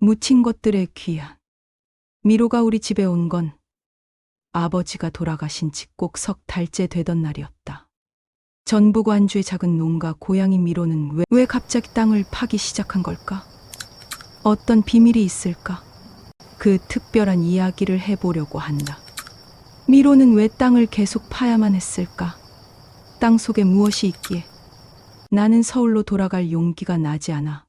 묻힌 것들의 귀한. 미로가 우리 집에 온 건 아버지가 돌아가신 지 꼭 석 달째 되던 날이었다. 전북 완주의 작은 농가 고양이 미로는 왜 갑자기 땅을 파기 시작한 걸까? 어떤 비밀이 있을까? 그 특별한 이야기를 해보려고 한다. 미로는 왜 땅을 계속 파야만 했을까? 땅 속에 무엇이 있기에 나는 서울로 돌아갈 용기가 나지 않아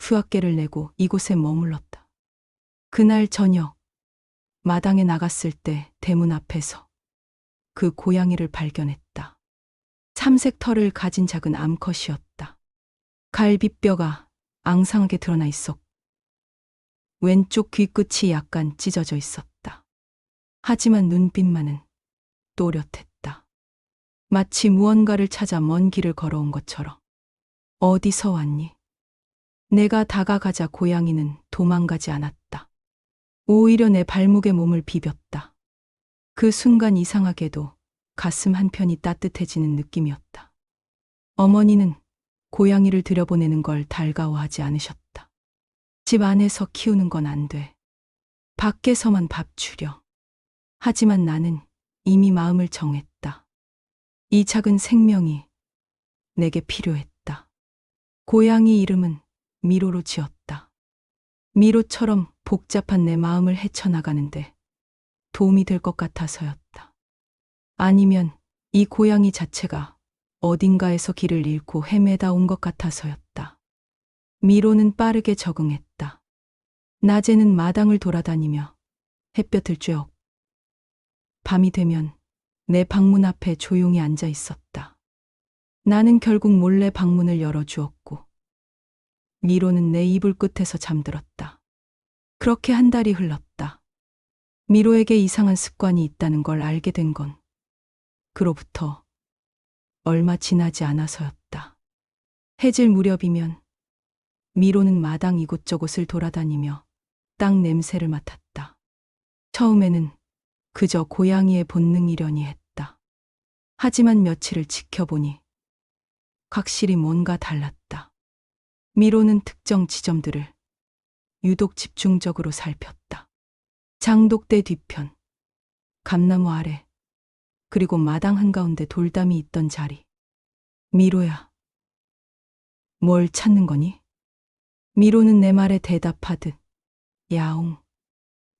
휴학계를 내고 이곳에 머물렀다. 그날 저녁 마당에 나갔을 때 대문 앞에서 그 고양이를 발견했다. 삼색 털을 가진 작은 암컷이었다. 갈비뼈가 앙상하게 드러나 있었고 왼쪽 귀끝이 약간 찢어져 있었다. 하지만 눈빛만은 또렷했다. 마치 무언가를 찾아 먼 길을 걸어온 것처럼. 어디서 왔니? 내가 다가가자 고양이는 도망가지 않았다. 오히려 내 발목에 몸을 비볐다. 그 순간 이상하게도 가슴 한편이 따뜻해지는 느낌이었다. 어머니는 고양이를 들여보내는 걸 달가워하지 않으셨다. 집 안에서 키우는 건 안 돼. 밖에서만 밥 주려. 하지만 나는 이미 마음을 정했다. 이 작은 생명이 내게 필요했다. 고양이 이름은 미로로 지었다. 미로처럼 복잡한 내 마음을 헤쳐나가는데 도움이 될 것 같아서였다. 아니면 이 고양이 자체가 어딘가에서 길을 잃고 헤매다 온 것 같아서였다. 미로는 빠르게 적응했다. 낮에는 마당을 돌아다니며 햇볕을 쬐었고 밤이 되면 내 방문 앞에 조용히 앉아 있었다. 나는 결국 몰래 방문을 열어주었고 미로는 내 이불 끝에서 잠들었다. 그렇게 한 달이 흘렀다. 미로에게 이상한 습관이 있다는 걸 알게 된 건 그로부터 얼마 지나지 않아서였다. 해질 무렵이면 미로는 마당 이곳저곳을 돌아다니며 땅 냄새를 맡았다. 처음에는 그저 고양이의 본능이려니 했다. 하지만 며칠을 지켜보니 확실히 뭔가 달랐다. 미로는 특정 지점들을 유독 집중적으로 살폈다. 장독대 뒤편, 감나무 아래, 그리고 마당 한가운데 돌담이 있던 자리. 미로야, 뭘 찾는 거니? 미로는 내 말에 대답하듯 야옹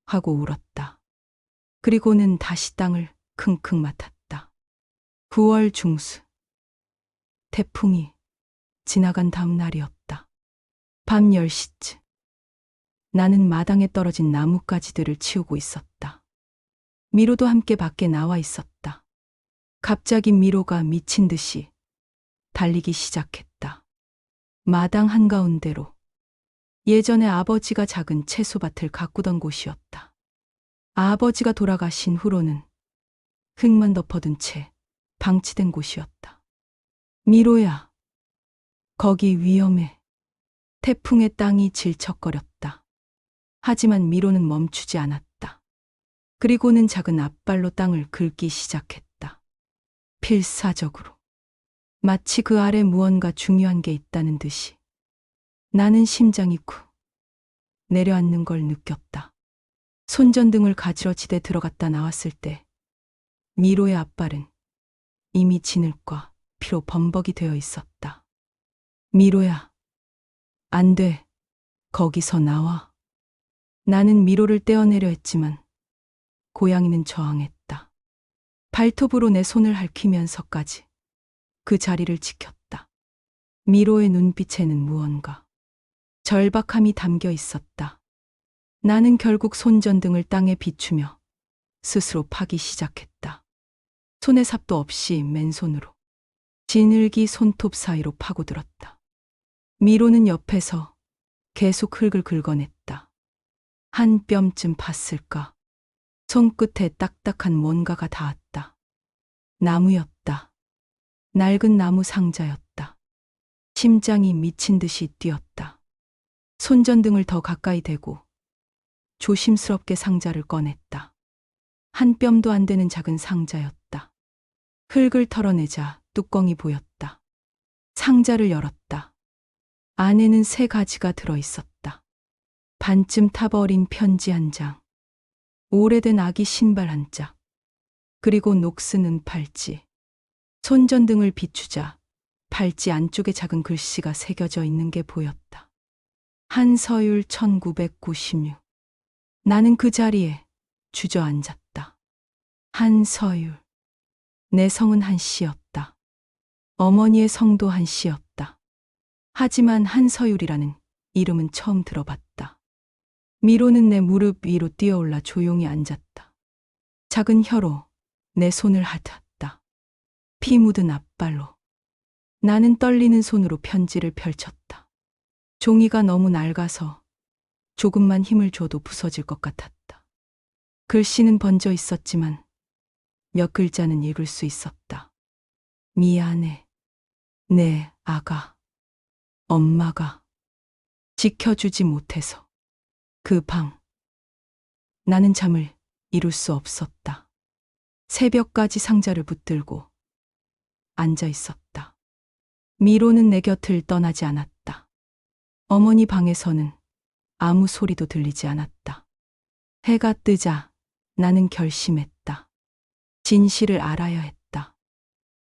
하고 울었다. 그리고는 다시 땅을 킁킁 맡았다. 9월 중수. 태풍이 지나간 다음 날이었다. 밤 10시쯤. 나는 마당에 떨어진 나뭇가지들을 치우고 있었다. 미로도 함께 밖에 나와 있었다. 갑자기 미로가 미친 듯이 달리기 시작했다. 마당 한가운데로. 예전에 아버지가 작은 채소밭을 가꾸던 곳이었다. 아버지가 돌아가신 후로는 흙만 덮어둔 채 방치된 곳이었다. 미로야, 거기 위험해. 태풍에 땅이 질척거렸다. 하지만 미로는 멈추지 않았다. 그리고는 작은 앞발로 땅을 긁기 시작했다. 필사적으로. 마치 그 아래 무언가 중요한 게 있다는 듯이. 나는 심장이 쿵 내려앉는 걸 느꼈다. 손전등을 가지러 집에 들어갔다 나왔을 때 미로의 앞발은 이미 진흙과 피로 범벅이 되어 있었다. 미로야, 안 돼. 거기서 나와. 나는 미로를 떼어내려 했지만 고양이는 저항했다. 발톱으로 내 손을 핥히면서까지 그 자리를 지켰다. 미로의 눈빛에는 무언가 절박함이 담겨 있었다. 나는 결국 손전등을 땅에 비추며 스스로 파기 시작했다. 손에 삽도 없이 맨손으로 진흙이 손톱 사이로 파고들었다. 미로는 옆에서 계속 흙을 긁어냈다. 한 뼘쯤 팠을까? 손끝에 딱딱한 뭔가가 닿았다. 나무였다. 낡은 나무 상자였다. 심장이 미친 듯이 뛰었다. 손전등을 더 가까이 대고 조심스럽게 상자를 꺼냈다. 한 뼘도 안 되는 작은 상자였다. 흙을 털어내자 뚜껑이 보였다. 상자를 열었다. 안에는 세 가지가 들어있었다. 반쯤 타버린 편지 한 장, 오래된 아기 신발 한 짝, 그리고 녹슨 은팔찌. 손전등을 비추자 팔찌 안쪽에 작은 글씨가 새겨져 있는 게 보였다. 한서율 1996. 나는 그 자리에 주저앉았다. 한서율. 내 성은 한씨였다. 어머니의 성도 한씨였다. 하지만 한서율이라는 이름은 처음 들어봤다. 미로는 내 무릎 위로 뛰어올라 조용히 앉았다. 작은 혀로 내 손을 핥았다. 피 묻은 앞발로. 나는 떨리는 손으로 편지를 펼쳤다. 종이가 너무 낡아서 조금만 힘을 줘도 부서질 것 같았다. 글씨는 번져 있었지만 몇 글자는 읽을 수 있었다. 미안해. 내 아가, 엄마가 지켜주지 못해서. 그 밤, 나는 잠을 이룰 수 없었다. 새벽까지 상자를 붙들고 앉아 있었다. 미로는 내 곁을 떠나지 않았다. 어머니 방에서는 아무 소리도 들리지 않았다. 해가 뜨자 나는 결심했다. 진실을 알아야 했다.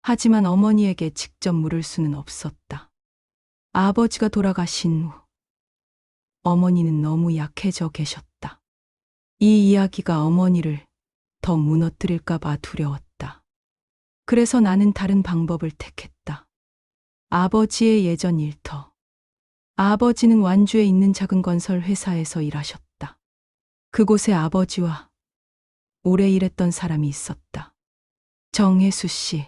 하지만 어머니에게 직접 물을 수는 없었다. 아버지가 돌아가신 후 어머니는 너무 약해져 계셨다. 이 이야기가 어머니를 더 무너뜨릴까 봐 두려웠다. 그래서 나는 다른 방법을 택했다. 아버지의 예전 일터. 아버지는 완주에 있는 작은 건설 회사에서 일하셨다. 그곳에 아버지와 오래 일했던 사람이 있었다. 정혜수 씨.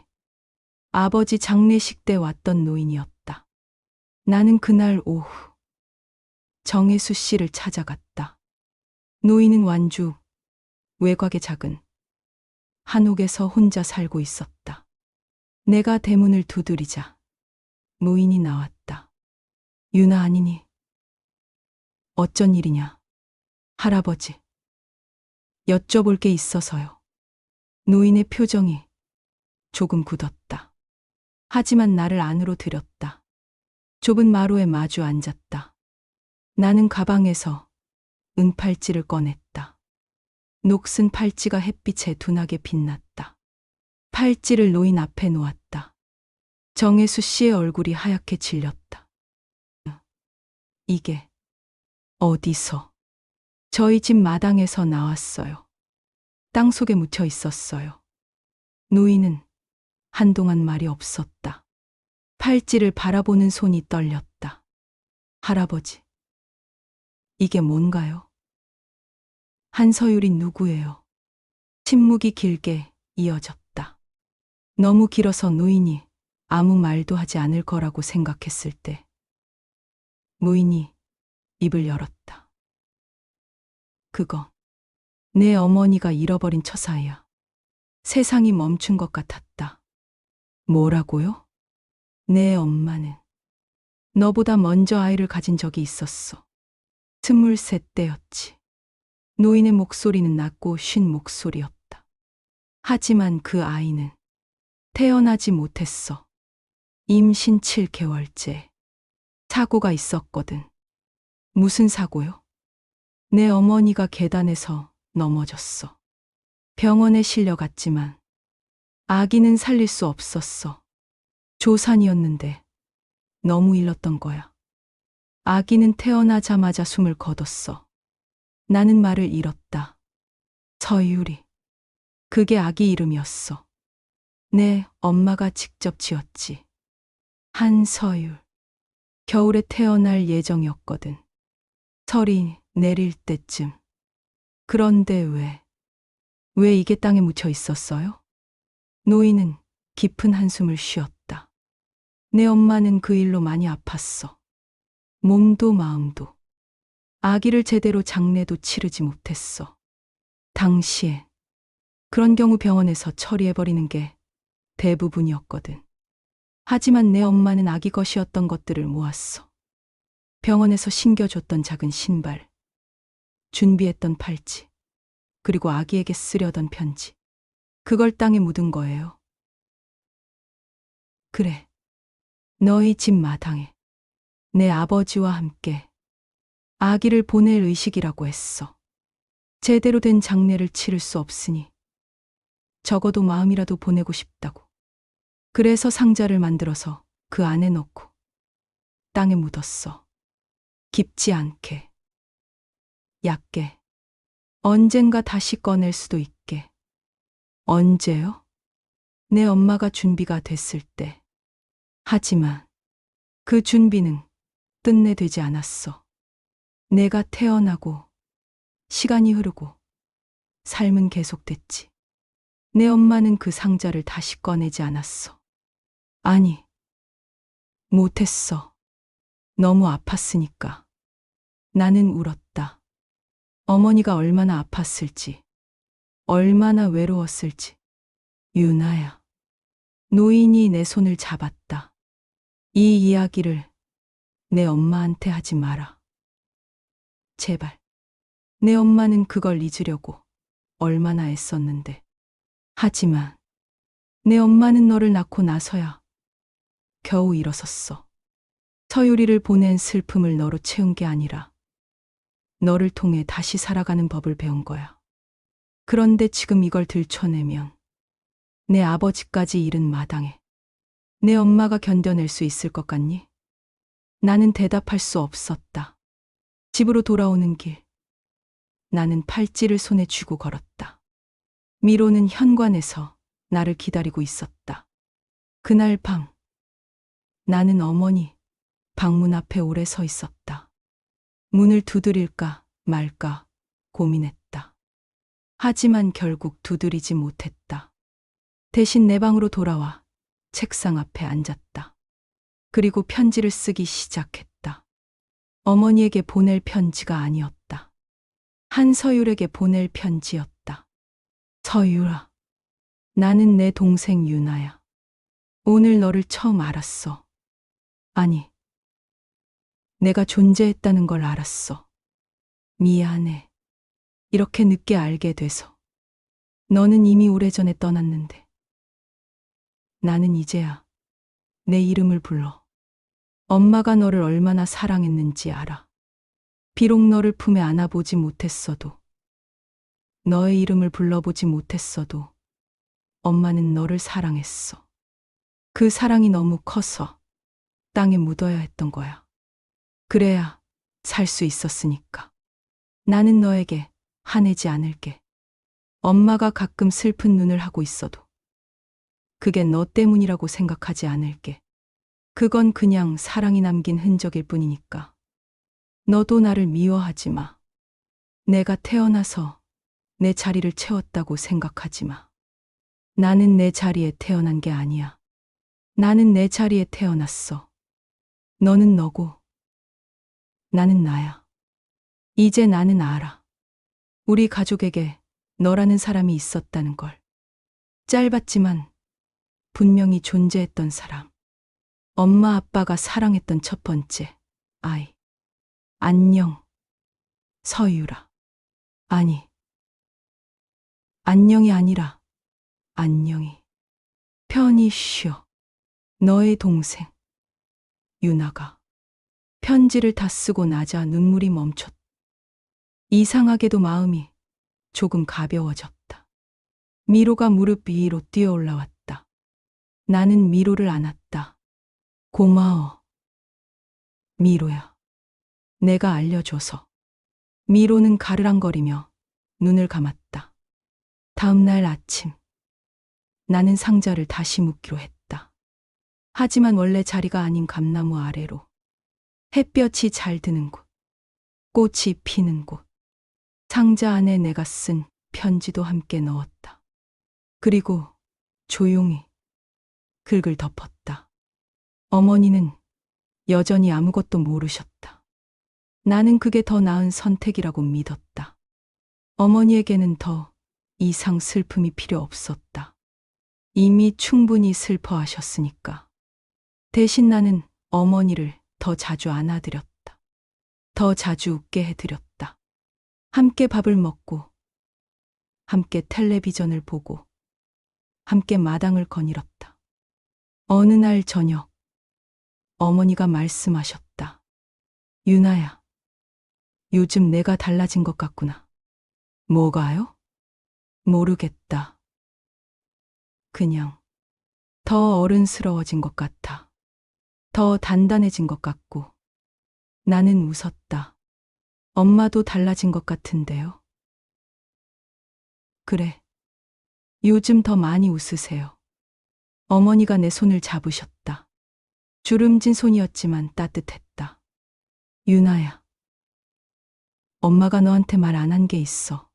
아버지 장례식 때 왔던 노인이었다. 나는 그날 오후 정혜수 씨를 찾아갔다. 노인은 완주 외곽의 작은 한옥에서 혼자 살고 있었다. 내가 대문을 두드리자 노인이 나왔다. 유나 아니니? 어쩐 일이냐? 할아버지. 여쭤볼 게 있어서요. 노인의 표정이 조금 굳었다. 하지만 나를 안으로 들였다. 좁은 마루에 마주 앉았다. 나는 가방에서 은팔찌를 꺼냈다. 녹슨 팔찌가 햇빛에 둔하게 빛났다. 팔찌를 노인 앞에 놓았다. 정혜수 씨의 얼굴이 하얗게 질렸다. 이게 어디서? 저희 집 마당에서 나왔어요. 땅속에 묻혀 있었어요. 노인은 한동안 말이 없었다. 팔찌를 바라보는 손이 떨렸다. 할아버지, 이게 뭔가요? 한서율이 누구예요? 침묵이 길게 이어졌다. 너무 길어서 노인이 아무 말도 하지 않을 거라고 생각했을 때 노인이 입을 열었다. 그거 내 어머니가 잃어버린 처사야. 세상이 멈춘 것 같았다. 뭐라고요? 내 엄마는 너보다 먼저 아이를 가진 적이 있었어. 23 때였지. 노인의 목소리는 낮고 쉰 목소리였다. 하지만 그 아이는 태어나지 못했어. 임신 7개월째. 사고가 있었거든. 무슨 사고요? 내 어머니가 계단에서 넘어졌어. 병원에 실려갔지만 아기는 살릴 수 없었어. 조산이었는데 너무 일렀던 거야. 아기는 태어나자마자 숨을 거뒀어. 나는 말을 잃었다. 서율이. 그게 아기 이름이었어. 내 엄마가 직접 지었지. 한서율. 겨울에 태어날 예정이었거든. 설이 내릴 때쯤. 그런데 왜 이게 땅에 묻혀 있었어요? 노인은 깊은 한숨을 쉬었다. 내 엄마는 그 일로 많이 아팠어. 몸도 마음도. 아기를 제대로 장례도 치르지 못했어. 당시에 그런 경우 병원에서 처리해버리는 게 대부분이었거든. 하지만 내 엄마는 아기 것이었던 것들을 모았어. 병원에서 신겨줬던 작은 신발, 준비했던 팔찌, 그리고 아기에게 쓰려던 편지. 그걸 땅에 묻은 거예요. 그래. 너희 집 마당에 내 아버지와 함께 아기를 보낼 의식이라고 했어. 제대로 된 장례를 치를 수 없으니 적어도 마음이라도 보내고 싶다고. 그래서 상자를 만들어서 그 안에 넣고 땅에 묻었어. 깊지 않게, 얕게. 언젠가 다시 꺼낼 수도 있게. 언제요? 내 엄마가 준비가 됐을 때. 하지만 그 준비는 끝내 되지 않았어. 내가 태어나고 시간이 흐르고 삶은 계속됐지. 내 엄마는 그 상자를 다시 꺼내지 않았어. 아니, 못했어. 너무 아팠으니까. 나는 울었다. 어머니가 얼마나 아팠을지, 얼마나 외로웠을지. 유나야. 노인이 내 손을 잡았다. 이 이야기를 내 엄마한테 하지 마라. 제발. 내 엄마는 그걸 잊으려고 얼마나 애썼는데. 하지만 내 엄마는 너를 낳고 나서야 겨우 일어섰어. 서유리를 보낸 슬픔을 너로 채운 게 아니라 너를 통해 다시 살아가는 법을 배운 거야. 그런데 지금 이걸 들춰내면 내 아버지까지 잃은 마당에 내 엄마가 견뎌낼 수 있을 것 같니? 나는 대답할 수 없었다. 집으로 돌아오는 길, 나는 팔찌를 손에 쥐고 걸었다. 미로는 현관에서 나를 기다리고 있었다. 그날 밤, 나는 어머니 방문 앞에 오래 서 있었다. 문을 두드릴까 말까 고민했다. 하지만 결국 두드리지 못했다. 대신 내 방으로 돌아와 책상 앞에 앉았다. 그리고 편지를 쓰기 시작했다. 어머니에게 보낼 편지가 아니었다. 한서율에게 보낼 편지였다. 서율아, 나는 내 동생 유나야. 오늘 너를 처음 알았어. 아니, 내가 존재했다는 걸 알았어. 미안해. 이렇게 늦게 알게 돼서. 너는 이미 오래전에 떠났는데. 나는 이제야 내 이름을 불러. 엄마가 너를 얼마나 사랑했는지 알아. 비록 너를 품에 안아보지 못했어도, 너의 이름을 불러보지 못했어도 엄마는 너를 사랑했어. 그 사랑이 너무 커서 땅에 묻어야 했던 거야. 그래야 살 수 있었으니까. 나는 너에게 화내지 않을게. 엄마가 가끔 슬픈 눈을 하고 있어도 그게 너 때문이라고 생각하지 않을게. 그건 그냥 사랑이 남긴 흔적일 뿐이니까. 너도 나를 미워하지 마. 내가 태어나서 내 자리를 채웠다고 생각하지 마. 나는 내 자리에 태어난 게 아니야. 나는 내 자리에 태어났어. 너는 너고 나는 나야. 이제 나는 알아. 우리 가족에게 너라는 사람이 있었다는 걸. 짧았지만 분명히 존재했던 사람. 엄마 아빠가 사랑했던 첫 번째 아이. 안녕, 서유라. 아니, 안녕이 아니라 안녕히. 편히 쉬어. 너의 동생 유나가. 편지를 다 쓰고 나자 눈물이 멈췄다. 이상하게도 마음이 조금 가벼워졌다. 미로가 무릎 위로 뛰어 올라왔다. 나는 미로를 안았다. 고마워. 미로야. 내가 알려줘서. 미로는 가르랑거리며 눈을 감았다. 다음 날 아침, 나는 상자를 다시 묻기로 했다. 하지만 원래 자리가 아닌 감나무 아래로, 햇볕이 잘 드는 곳, 꽃이 피는 곳, 상자 안에 내가 쓴 편지도 함께 넣었다. 그리고 조용히 긁을 덮었다. 어머니는 여전히 아무것도 모르셨다. 나는 그게 더 나은 선택이라고 믿었다. 어머니에게는 더 이상 슬픔이 필요 없었다. 이미 충분히 슬퍼하셨으니까. 대신 나는 어머니를 더 자주 안아드렸다. 더 자주 웃게 해드렸다. 함께 밥을 먹고, 함께 텔레비전을 보고, 함께 마당을 거닐었다. 어느 날 저녁, 어머니가 말씀하셨다. 유나야, 요즘 내가 달라진 것 같구나. 뭐가요? 모르겠다. 그냥 더 어른스러워진 것 같아. 더 단단해진 것 같고. 나는 웃었다. 엄마도 달라진 것 같은데요. 그래. 요즘 더 많이 웃으세요. 어머니가 내 손을 잡으셨다. 주름진 손이었지만 따뜻했다. 유나야. 엄마가 너한테 말 안 한 게 있어.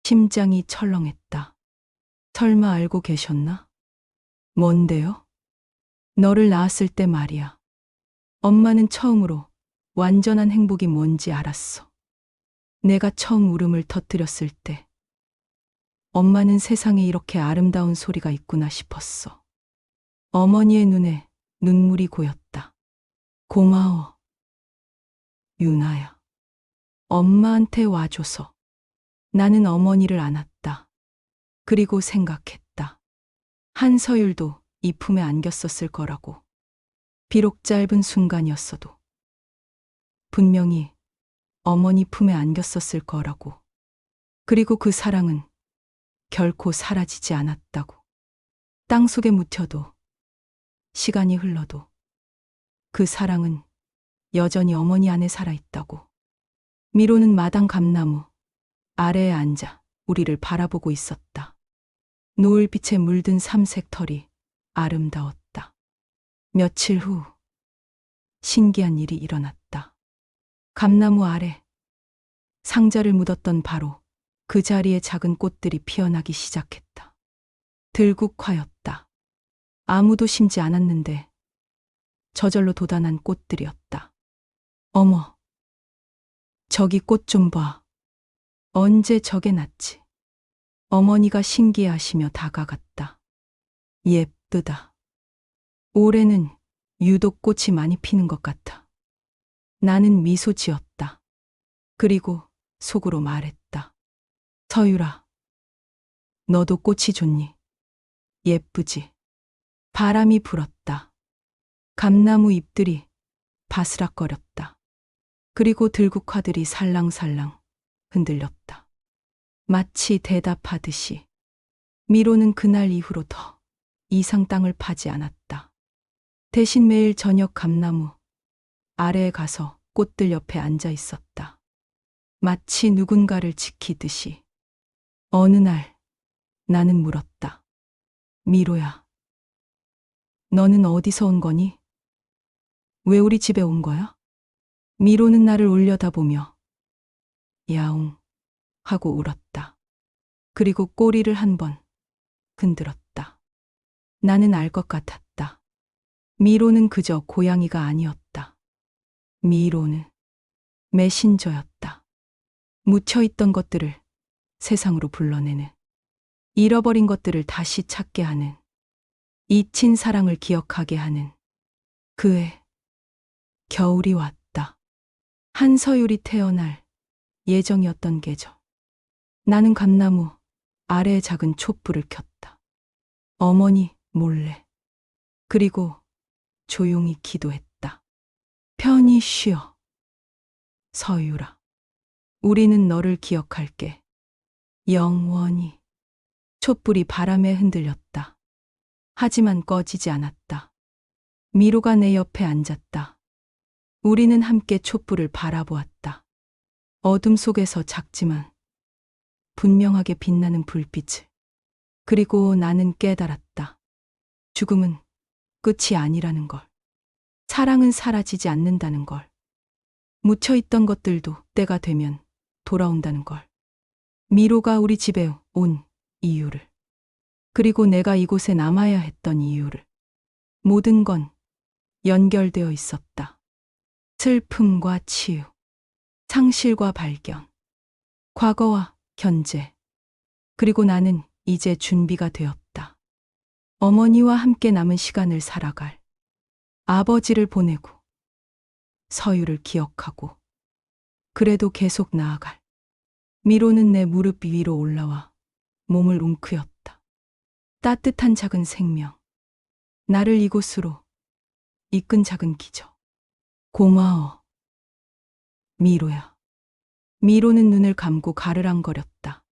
심장이 철렁했다. 설마 알고 계셨나? 뭔데요? 너를 낳았을 때 말이야. 엄마는 처음으로 완전한 행복이 뭔지 알았어. 내가 처음 울음을 터뜨렸을 때 엄마는 세상에 이렇게 아름다운 소리가 있구나 싶었어. 어머니의 눈에 눈물이 고였다. 고마워. 유나야. 엄마한테 와줘서. 나는 어머니를 안았다. 그리고 생각했다. 한서율도 이 품에 안겼었을 거라고. 비록 짧은 순간이었어도. 분명히 어머니 품에 안겼었을 거라고. 그리고 그 사랑은 결코 사라지지 않았다고. 땅속에 묻혀도, 시간이 흘러도 그 사랑은 여전히 어머니 안에 살아있다고. 미로는 마당 감나무 아래에 앉아 우리를 바라보고 있었다. 노을빛에 물든 삼색 털이 아름다웠다. 며칠 후 신기한 일이 일어났다. 감나무 아래 상자를 묻었던 바로 그 자리에 작은 꽃들이 피어나기 시작했다. 들국화였다. 아무도 심지 않았는데 저절로 돋아난 꽃들이었다. 어머, 저기 꽃 좀 봐. 언제 저게 났지? 어머니가 신기해하시며 다가갔다. 예쁘다. 올해는 유독 꽃이 많이 피는 것 같아. 나는 미소 지었다. 그리고 속으로 말했다. 서유라, 너도 꽃이 좋니? 예쁘지? 바람이 불었다. 감나무 잎들이 바스락거렸다. 그리고 들국화들이 살랑살랑 흔들렸다. 마치 대답하듯이. 미로는 그날 이후로 더 이상 땅을 파지 않았다. 대신 매일 저녁 감나무 아래에 가서 꽃들 옆에 앉아 있었다. 마치 누군가를 지키듯이. 어느 날 나는 물었다. 미로야, 너는 어디서 온 거니? 왜 우리 집에 온 거야? 미로는 나를 올려다보며 야옹 하고 울었다. 그리고 꼬리를 한 번 흔들었다. 나는 알 것 같았다. 미로는 그저 고양이가 아니었다. 미로는 메신저였다. 묻혀있던 것들을 세상으로 불러내는, 잃어버린 것들을 다시 찾게 하는, 잊힌 사랑을 기억하게 하는. 그해 겨울이 왔다. 한서율이 태어날 예정이었던 계절. 나는 감나무 아래에 작은 촛불을 켰다. 어머니 몰래. 그리고 조용히 기도했다. 편히 쉬어. 서유라. 우리는 너를 기억할게. 영원히. 촛불이 바람에 흔들렸다. 하지만 꺼지지 않았다. 미로가 내 옆에 앉았다. 우리는 함께 촛불을 바라보았다. 어둠 속에서 작지만 분명하게 빛나는 불빛을. 그리고 나는 깨달았다. 죽음은 끝이 아니라는 걸. 사랑은 사라지지 않는다는 걸. 묻혀있던 것들도 때가 되면 돌아온다는 걸. 미로가 우리 집에 온 이유를. 그리고 내가 이곳에 남아야 했던 이유를. 모든 건 연결되어 있었다. 슬픔과 치유, 상실과 발견, 과거와 현재. 그리고 나는 이제 준비가 되었다. 어머니와 함께 남은 시간을 살아갈. 아버지를 보내고, 서유를 기억하고, 그래도 계속 나아갈. 미로는 내 무릎 위로 올라와 몸을 웅크렸다. 따뜻한 작은 생명. 나를 이곳으로 이끈 작은 기적. 고마워. 미로야. 미로는 눈을 감고 가르랑거렸다.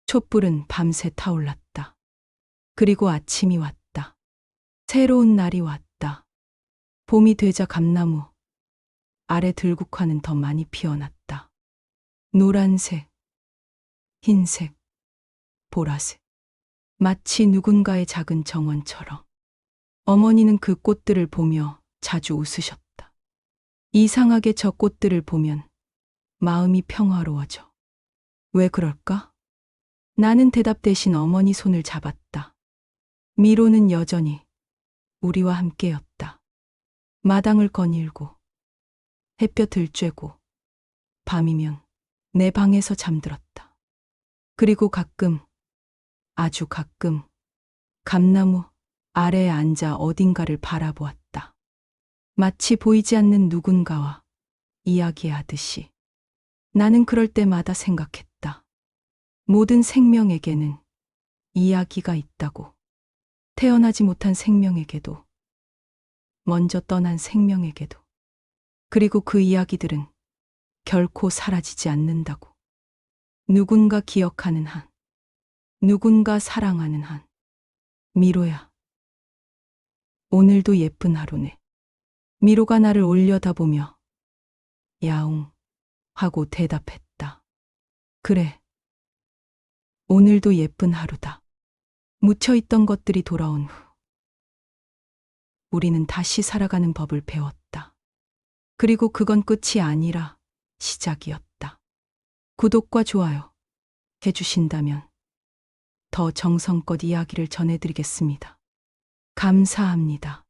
촛불은 밤새 타올랐다. 그리고 아침이 왔다. 새로운 날이 왔다. 봄이 되자 감나무 아래 들국화는 더 많이 피어났다. 노란색, 흰색, 보라색. 마치 누군가의 작은 정원처럼. 어머니는 그 꽃들을 보며 자주 웃으셨다. 이상하게 저 꽃들을 보면 마음이 평화로워져. 왜 그럴까? 나는 대답 대신 어머니 손을 잡았다. 미로는 여전히 우리와 함께였다. 마당을 거닐고 햇볕을 쬐고 밤이면 내 방에서 잠들었다. 그리고 가끔, 아주 가끔 감나무 아래에 앉아 어딘가를 바라보았다. 마치 보이지 않는 누군가와 이야기하듯이. 나는 그럴 때마다 생각했다. 모든 생명에게는 이야기가 있다고. 태어나지 못한 생명에게도, 먼저 떠난 생명에게도. 그리고 그 이야기들은 결코 사라지지 않는다고. 누군가 기억하는 한, 누군가 사랑하는 한. 미로야, 오늘도 예쁜 하루네. 미로가 나를 올려다보며 야옹 하고 대답했다. 그래, 오늘도 예쁜 하루다. 묻혀있던 것들이 돌아온 후 우리는 다시 살아가는 법을 배웠다. 그리고 그건 끝이 아니라 시작이었다. 구독과 좋아요 해주신다면 더 정성껏 이야기를 전해드리겠습니다. 감사합니다.